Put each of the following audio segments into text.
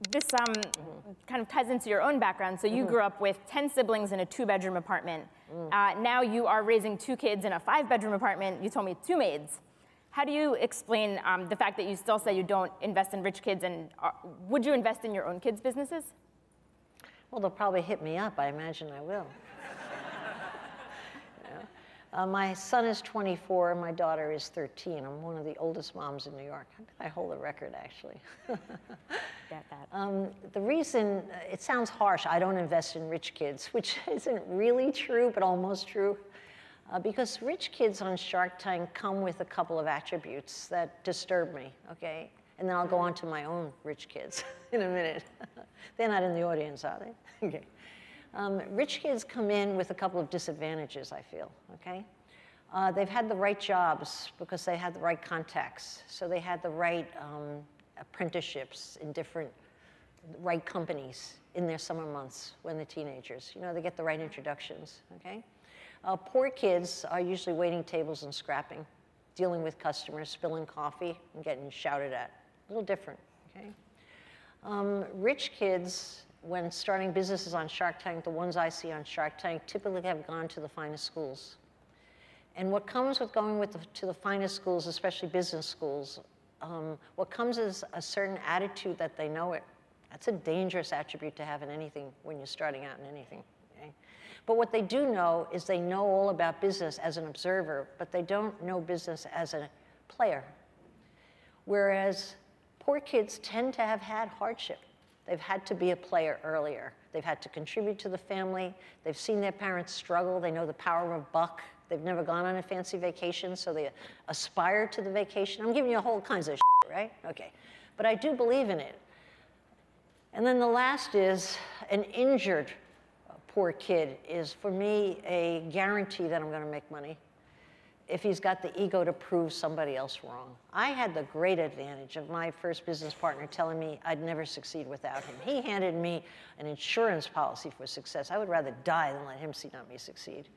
This kind of ties into your own background. So you grew up with 10 siblings in a 2-bedroom apartment. Now you are raising 2 kids in a 5-bedroom apartment. You told me 2 maids. How do you explain the fact that you still say you don't invest in rich kids, and would you invest in your own kids' businesses? Well, they'll probably hit me up. I imagine I will. My son is 24, my daughter is 13. I'm one of the oldest moms in New York. I bet I hold the record, actually. Get that. The reason, it sounds harsh, I don't invest in rich kids, which isn't really true, but almost true. Because rich kids on Shark Tank come with a couple of attributes that disturb me, okay? And then I'll go on to my own rich kids in a minute. They're not in the audience, are they? Okay. Rich kids come in with a couple of disadvantages, I feel, okay? They've had the right jobs because they had the right contacts. So they had the right apprenticeships in right companies in their summer months when they're teenagers. You know, they get the right introductions, okay? Poor kids are usually waiting tables and scrapping, dealing with customers, spilling coffee, and getting shouted at. A little different, okay? Rich kids, when starting businesses on Shark Tank, the ones I see on Shark Tank, typically have gone to the finest schools. And what comes with going to the finest schools, especially business schools, what comes is a certain attitude that they know it. That's a dangerous attribute to have in anything when you're starting out in anything. Okay? But what they do know is they know all about business as an observer, but they don't know business as a player. Whereas poor kids tend to have had hardship. They've had to be a player earlier. They've had to contribute to the family. They've seen their parents struggle. They know the power of a buck. They've never gone on a fancy vacation, so they aspire to the vacation. I'm giving you whole kinds of shit, right? Okay. But I do believe in it. And then the last is an injured poor kid is, for me, a guarantee that I'm going to make money if he's got the ego to prove somebody else wrong. I had the great advantage of my first business partner telling me I'd never succeed without him. He handed me an insurance policy for success. I would rather die than let him see not me succeed.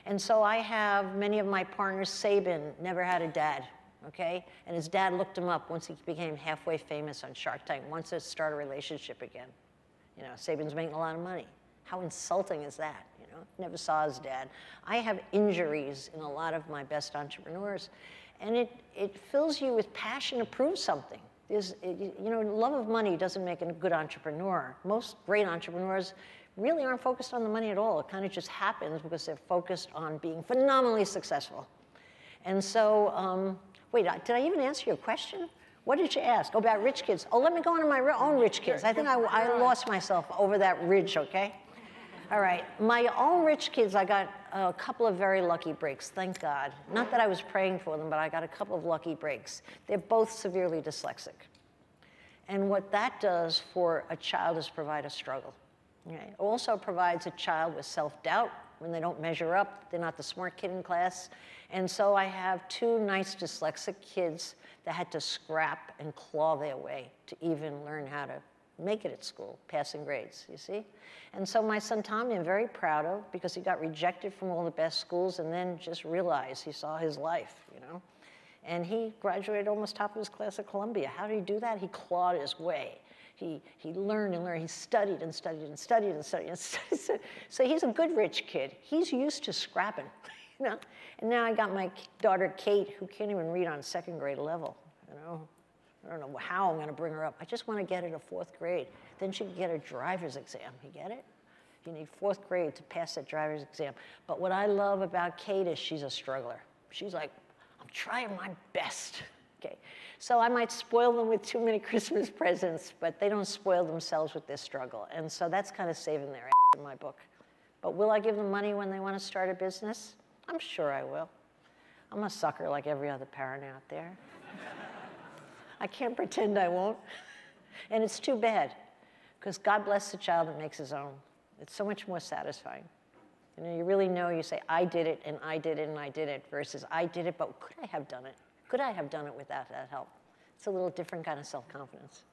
And so I have many of my partners. Sabin never had a dad, okay? And his dad looked him up once he became halfway famous on Shark Tank, wants to start a relationship again. You know, Sabin's making a lot of money. How insulting is that? You know, never saw his dad. I have injuries in a lot of my best entrepreneurs, and it fills you with passion to prove something. You know, love of money doesn't make a good entrepreneur. Most great entrepreneurs really aren't focused on the money at all. It kind of just happens because they're focused on being phenomenally successful. And so, wait, did I even answer your question? What did you ask? Oh, about rich kids. Oh, let me go on to my own rich kids. I think I lost myself over that ridge, okay? All right, my own rich kids, I got a couple of very lucky breaks, thank God. Not that I was praying for them, but I got a couple of lucky breaks. They're both severely dyslexic. And what that does for a child is provide a struggle. Okay? It also provides a child with self-doubt when they don't measure up. They're not the smart kid in class. And so I have 2 nice dyslexic kids that had to scrap and claw their way to even learn how to make it at school, passing grades, you see? And so my son Tommy, I'm very proud of, because he got rejected from all the best schools and then just realized he saw his life, you know? And he graduated almost top of his class at Columbia. How did he do that? He clawed his way. He learned and learned. He studied and studied and studied and studied and studied. So he's a good rich kid. He's used to scrapping, you know? And now I got my daughter Kate, who can't even read on 2nd grade level, you know? I don't know how I'm going to bring her up. I just want to get her to 4th grade. Then she can get her driver's exam. You get it? You need 4th grade to pass that driver's exam. But what I love about Kate is she's a struggler. She's like, I'm trying my best. Okay. So I might spoil them with too many Christmas presents, but they don't spoil themselves with their struggle. And so that's kind of saving their ass in my book. But will I give them money when they want to start a business? I'm sure I will. I'm a sucker like every other parent out there. I can't pretend I won't. And it's too bad, because God bless the child that makes his own. It's so much more satisfying. You know, you really know, you say, I did it, and I did it, and I did it, versus I did it, but could I have done it? Could I have done it without that help? It's a little different kind of self-confidence.